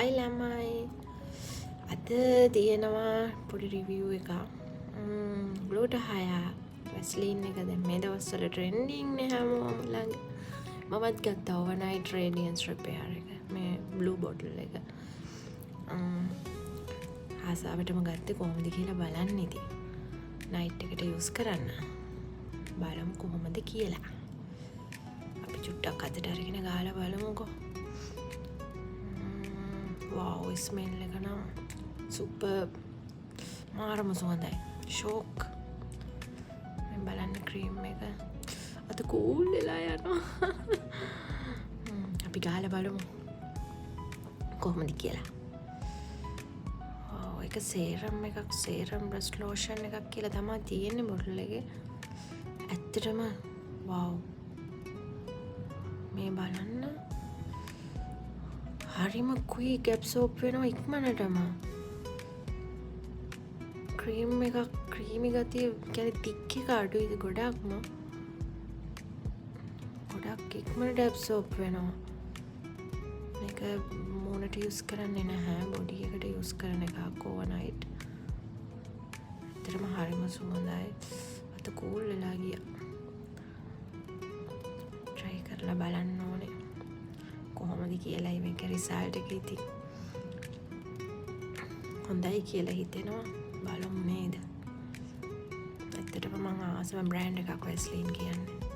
හයි ළමයි. අද තියෙනවා පොඩි රිවිව් එකක්. ගලුට 6 වැස්ලීන් එක දැන් මේ දවස්වල ට්‍රෙන්ඩින් නේ හැමෝම ළඟ. මමත් ගත්තා ඕවර්නයිට් රේඩියන්ස් රිපෙයාර් එක. මේ බ්ලූ බොටල් එක. ආසාවටම ගත්තේ කොහොමද කියලා බලන්න ඉතින්. නයිට් එකට යූස් කරන්න. බලමු කොහොමද කියලා. අපි චුට්ටක් අතට අරගෙන ගාලා බලමුකෝ. වව් ස්මෙල් එක නම් සුපර්. මාරම සුවඳයි. ෂෝක්. මම බලන්න ක්‍රීම් එක. අත කූල් වෙලා යනවා. අපි ගාලා බලමු කොහොමද කියලා. එක සේරම් එකක් සේරම් බ්‍රෂ් ලෝෂන් එකක් කියලා තමයි තියෙන්නේ බොටල් එකේ. ඇත්තටම වව්. මේ බලන්න. හරිම ක්වික් ඇබ්සෝබ් වෙනවා ඉක්මනටම. ක්‍රීම් එකක් ක්‍රීමි ගතිය කියන්නේ තික් එක අඩුයි ගොඩක්ම. ගොඩක් ඉක්මනට ඇබ්සෝබ් වෙනවා. මේක මූණට යූස් කරන්නේ නැහැ, බොඩි එකට යූස් කරන එකක් ඕවර්නයිට්. ඇත්තටම හරිම සුවඳයි. අත කූල් වෙලා ගියා. try කරලා බලන්න ඕනේ කොහොමද කියලා. මේක රිසල්ට් එක ඉතින් හොඳයි කියලා හිතෙනවා. බලමු නේද. ඇත්තටම මම ආසම බ්‍රෑන්ඩ් එකක් වැස්ලින් කියන්නේ.